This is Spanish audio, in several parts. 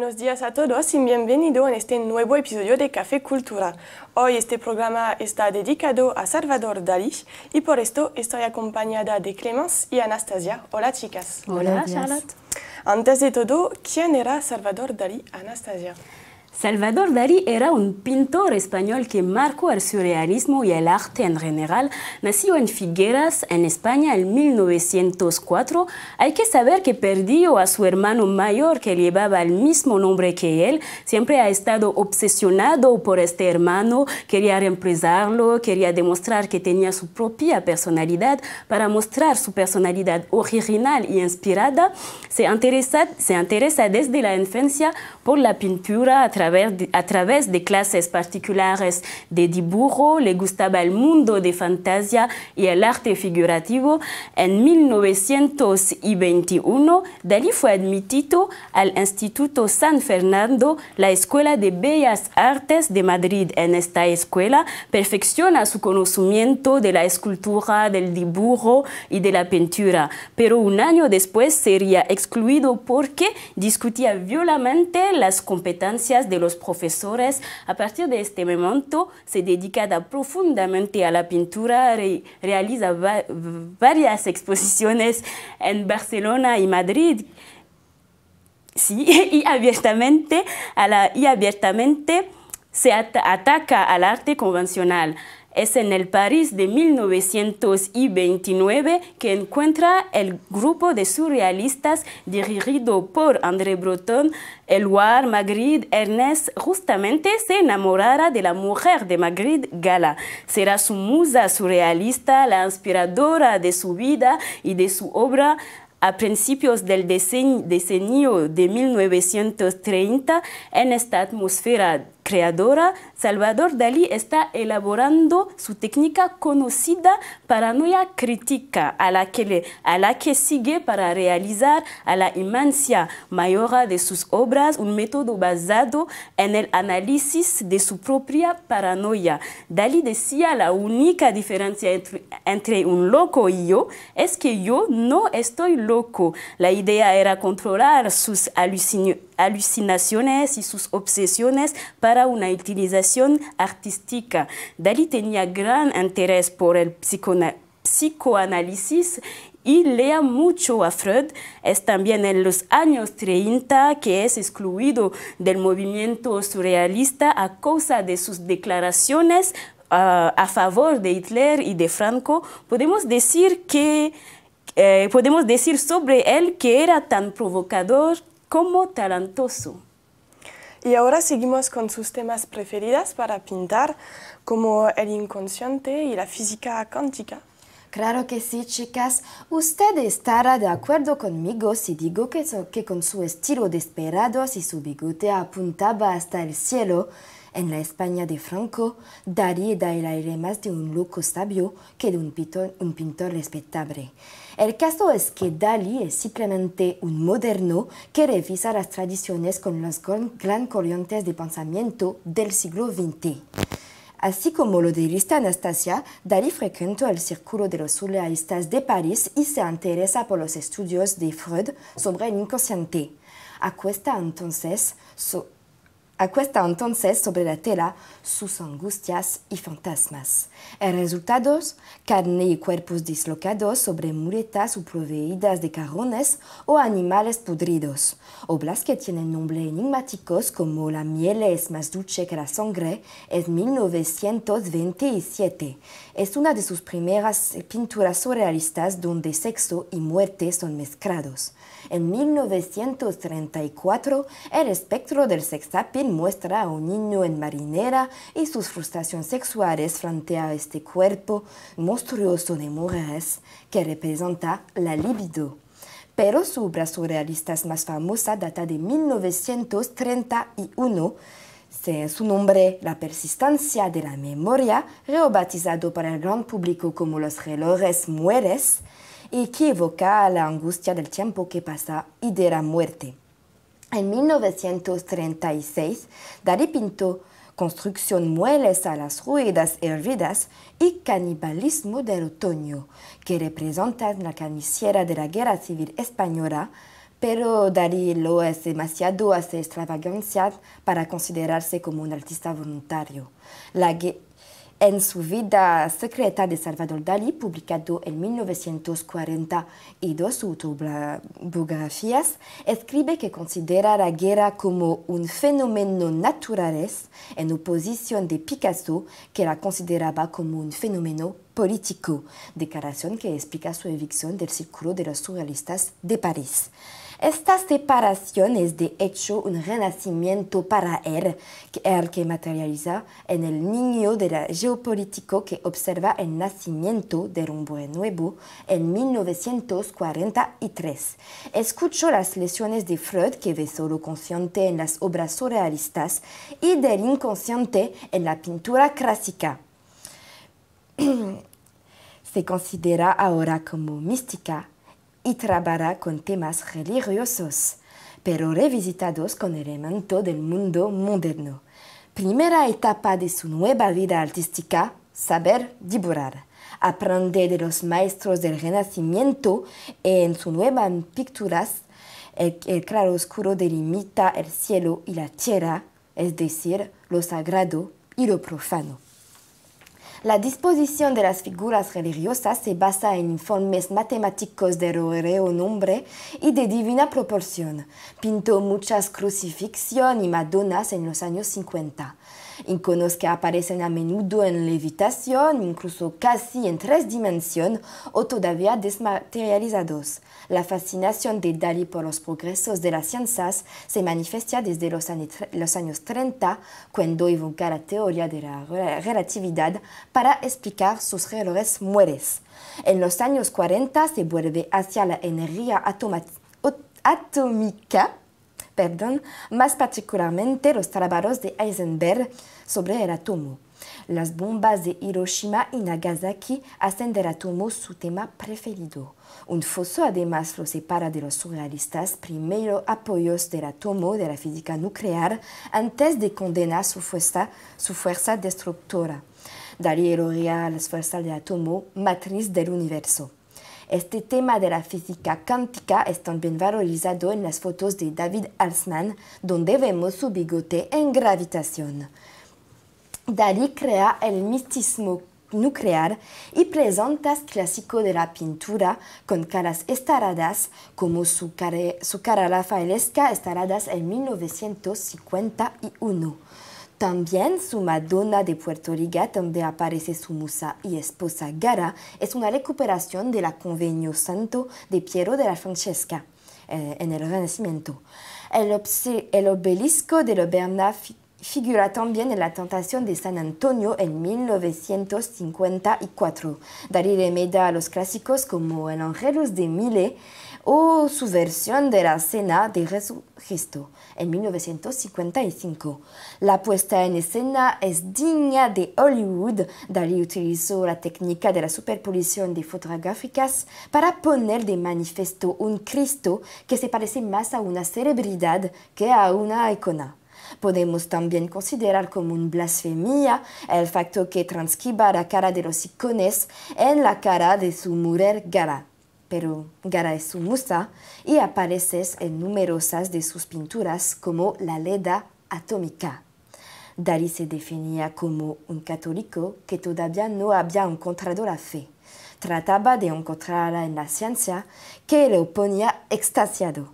Buenos días a todos y bienvenido en este nuevo episodio de Café Cultura. Hoy este programa está dedicado a Salvador Dalí y por esto estoy acompañada de Clemence y Anastasia. Hola chicas. Hola Charlotte. Antes de todo, ¿quién era Salvador Dalí, Anastasia? Salvador Dalí era un pintor español que marcó el surrealismo y el arte en general. Nació en Figueras, en España, en 1904. Hay que saber que perdió a su hermano mayor, que llevaba el mismo nombre que él. Siempre ha estado obsesionado por este hermano, quería reemplazarlo, quería demostrar que tenía su propia personalidad. Para mostrar su personalidad original y inspirada, se interesa desde la infancia por la pintura a través de clases particulares de dibujo. Le gustaba el mundo de fantasía y el arte figurativo. En 1921, Dalí fue admitido al Instituto San Fernando, la Escuela de Bellas Artes de Madrid. En esta escuela perfecciona su conocimiento de la escultura, del dibujo y de la pintura. Pero un año después sería excluido porque discutía violentamente las competencias de los profesores. A partir de este momento se dedica profundamente a la pintura, realiza varias exposiciones en Barcelona y Madrid. Sí, y abiertamente se ataca al arte convencional. Es en el París de 1929 que encuentra el grupo de surrealistas dirigido por André Breton, Éluard, Magritte, Ernest. Justamente se enamorará de la mujer de Magritte, Gala. Será su musa surrealista, la inspiradora de su vida y de su obra. A principios del decenio de 1930, en esta atmósfera creadora, Salvador Dalí está elaborando su técnica conocida paranoia crítica, a la que sigue para realizar a la inmensa mayoría de sus obras un método basado en el análisis de su propia paranoia. Dalí decía: la única diferencia entre un loco y yo es que yo no estoy loco. La idea era controlar sus alucinaciones y sus obsesiones para una utilización artística. Dalí tenía gran interés por el psicoanálisis y leía mucho a Freud. Es también en los años 30 que es excluido del movimiento surrealista a causa de sus declaraciones a favor de Hitler y de Franco. Podemos decir sobre él que era tan provocador como talentoso. Y ahora seguimos con sus temas preferidos para pintar, como el inconsciente y la física cuántica. Claro que sí, chicas. Usted estará de acuerdo conmigo si digo que con su estilo desesperado y su bigote apuntaba hasta el cielo, en la España de Franco, Dalí da el aire más de un loco sabio que de un pintor respetable. El caso es que Dalí es simplemente un moderno que revisa las tradiciones con las gran corrientes de pensamiento del siglo XX. Así como lo diría Anastasia, Dalí frecuentó el círculo de los surrealistas de París y se interesa por los estudios de Freud sobre el inconsciente. Acuesta entonces sobre la tela sus angustias y fantasmas. El resultado, carne y cuerpos dislocados sobre muletas o proveídas de carrones o animales podridos. Obras que tienen nombres enigmáticos como La miel es más dulce que la sangre, es 1927. Es una de sus primeras pinturas surrealistas donde sexo y muerte son mezclados. En 1934, el espectro del sex appeal muestra a un niño en marinera y sus frustraciones sexuales frente a este cuerpo monstruoso de mujeres que representa la libido. Pero su obra surrealista más famosa data de 1931. Su nombre, La persistencia de la memoria, rebautizado para el gran público como Los relojes mueres, y que evoca a la angustia del tiempo que pasa y de la muerte. En 1936, Dalí pintó Construcción muebles a las ruedas hervidas y Canibalismo del otoño, que representan la carnicera de la Guerra Civil Española, pero Dalí lo es demasiado hace extravagancia para considerarse como un artista voluntario. En su vida secreta de Salvador Dalí, publicado en 1942 su autobiografías, escribe que considera la guerra como un fenómeno natural en oposición de Picasso, que la consideraba como un fenómeno político, declaración que explica su evicción del Círculo de los Surrealistas de París. Esta separación es de hecho un renacimiento para él, que materializa en el niño geopolítico que observa el nacimiento del hombre nuevo en 1943. Escuchó las lecciones de Freud, que ve solo consciente en las obras surrealistas, y del inconsciente en la pintura clásica. Se considera ahora como mística y trabaja con temas religiosos, pero revisitados con elementos del mundo moderno. Primera etapa de su nueva vida artística, saber dibujar. Aprende de los maestros del Renacimiento y en sus nuevas pinturas el claroscuro delimita el cielo y la tierra, es decir, lo sagrado y lo profano. La disposición de las figuras religiosas se basa en informes matemáticos de renombre y de divina proporción. Pintó muchas crucifixiones y madonas en los años 50. Iconos que aparecen a menudo en levitación, incluso casi en 3 dimensiones o todavía desmaterializados. La fascinación de Dalí por los progresos de las ciencias se manifiesta desde los años 30, cuando evoca la teoría de la relatividad para explicar sus relojes mueres. En los años 40 se vuelve hacia la energía atómica, más particularmente los trabajos de Heisenberg sobre el átomo. Las bombas de Hiroshima y Nagasaki hacen del átomo su tema preferido. Un foso además lo separa de los surrealistas, primeros apoyos del átomo de la física nuclear, antes de condenar su fuerza destructora. Dalí elogia las fuerzas del átomo, matriz del universo. Este tema de la física cuántica es también valorizado en las fotos de David Alsman, donde vemos su bigote en gravitación. Dalí crea el misticismo nuclear y presenta clásico de la pintura con caras estaradas, como su cara rafaelesca estaradas en 1951. También su Madonna de Puerto Rico, donde aparece su musa y esposa Gara, es una recuperación de la Convegno Santo de Piero de la Francesca en el Renacimiento. El obelisco de la Berna figura también en la Tentación de San Antonio en 1954. Dalí remeda a los clásicos como el Angelus de Millet o su versión de la Cena de Jesucristo en 1955. La puesta en escena es digna de Hollywood. Dalí utilizó la técnica de la superposición de fotográficas para poner de manifiesto un Cristo que se parece más a una celebridad que a una icona. Podemos también considerar como una blasfemia el facto que transcriba la cara de los icones en la cara de su mujer Gara. Pero Gara es su musa y aparece en numerosas de sus pinturas como la leda atómica. Dalí se definía como un católico que todavía no había encontrado la fe. Trataba de encontrarla en la ciencia, que le oponía extasiado.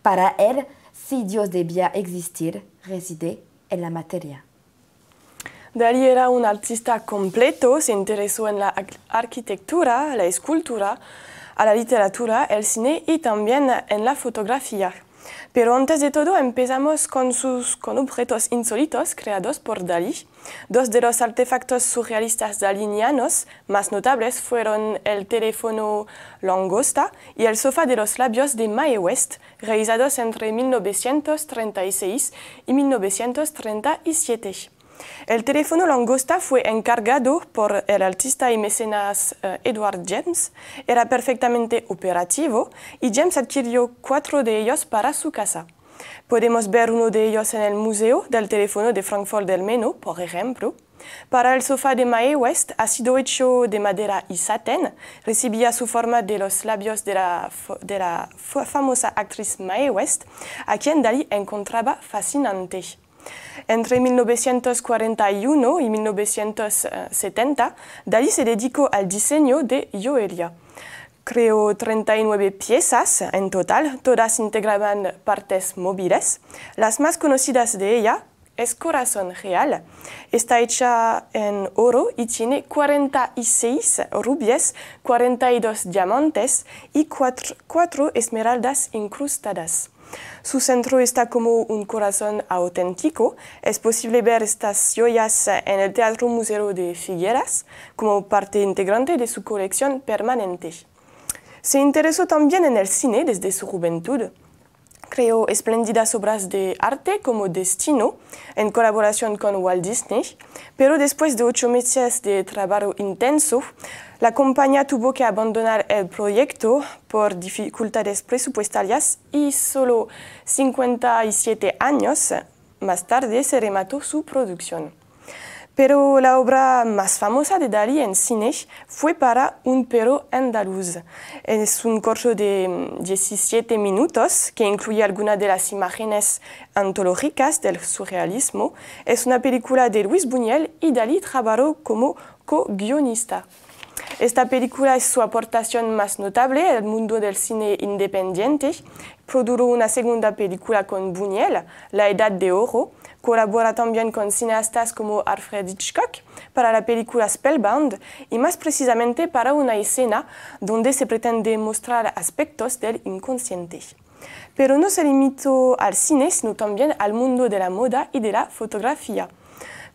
Para él, si Dios debía existir, reside en la materia. Dalí era un artista completo, se interesó en la arquitectura, la escultura, a la literatura, el cine y también en la fotografía. Pero antes de todo empezamos con objetos insólitos creados por Dalí. Dos de los artefactos surrealistas dalinianos más notables fueron el teléfono langosta y el sofá de los labios de Mae West, realizados entre 1936 y 1937. El teléfono langosta fue encargado por el artista y mecenas Edward James. Era perfectamente operativo y James adquirió 4 de ellos para su casa. Podemos ver uno de ellos en el Museo del Teléfono de Frankfurt del Meno, por ejemplo. Para el sofá de Mae West ha sido hecho de madera y satén. Recibía su forma de los labios de la famosa actriz Mae West, a quien Dalí encontraba fascinante. Entre 1941 y 1970, Dalí se dedicó al diseño de joyería. Creó 39 piezas en total, todas integraban partes móviles. Las más conocidas de ella es Corazón Real. Está hecha en oro y tiene 46 rubíes, 42 diamantes y 4 esmeraldas incrustadas. Su centro está como un corazón auténtico. Es posible ver estas joyas en el Teatro Museo de Figueras como parte integrante de su colección permanente. Se interesó también en el cine desde su juventud. Creó espléndidas obras de arte como Destino, en colaboración con Walt Disney, pero después de 8 meses de trabajo intenso, la compañía tuvo que abandonar el proyecto por dificultades presupuestarias y solo 57 años más tarde se remató su producción. Pero la obra más famosa de Dalí en cine fue para Un perro andaluz. Es un corto de 17 minutos que incluye algunas de las imágenes antológicas del surrealismo. Es una película de Luis Buñuel y Dalí trabajó como co-guionista. Esta película es su aportación más notable al mundo del cine independiente. Produjo una segunda película con Buñuel, La Edad de Oro. Colabora también con cineastas como Alfred Hitchcock para la película Spellbound y más precisamente para una escena donde se pretende mostrar aspectos del inconsciente. Pero no se limitó al cine, sino también al mundo de la moda y de la fotografía.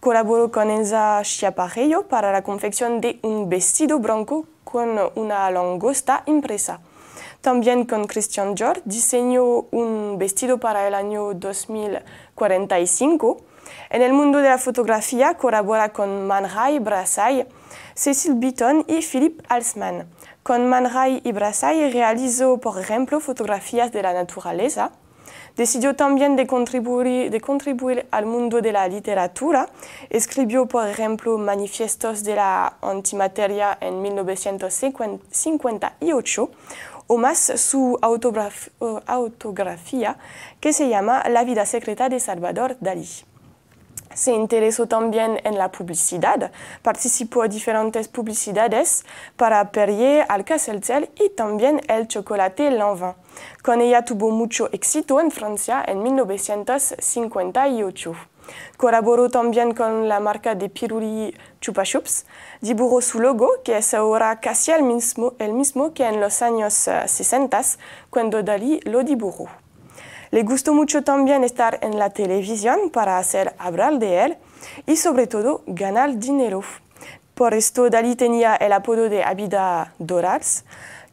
Colaboró con Elsa Schiaparello para la confección de un vestido blanco con una langosta impresa. También con Christian Dior diseñó un vestido para el año 2045. En el mundo de la fotografía colabora con Man Ray Brassai, Cecil Beaton y Philippe Alsman. Con Man Ray y Brassai realizó, por ejemplo, fotografías de la naturaleza. Decidió también de contribuir al mundo de la literatura. Escribió, por ejemplo, Manifiestos de la Antimateria en 1958, o más su autografía que se llama La vida secreta de Salvador Dalí. Se interesó también en la publicidad, participó en diferentes publicidades para Perrier, Alka-Seltzer y también el chocolate Lanvin. Con ella tuvo mucho éxito en Francia en 1958. Colaboró también con la marca de pirulí Chupa Chups, dibujó su logo, que es ahora casi el mismo que en los años 60, cuando Dalí lo dibujó. Le gustó mucho también estar en la televisión para hacer hablar de él y sobre todo ganar dinero. Por esto Dalí tenía el apodo de Abida Dorals,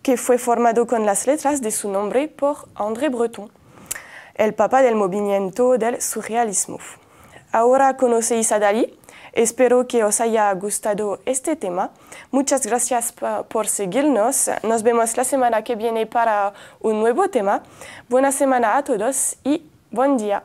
que fue formado con las letras de su nombre por André Breton, el papa del movimiento del surrealismo. Ahora conocéis a Dalí. Espero que os haya gustado este tema. Muchas gracias por seguirnos. Nos vemos la semana que viene para un nuevo tema. Buena semana a todos y buen día.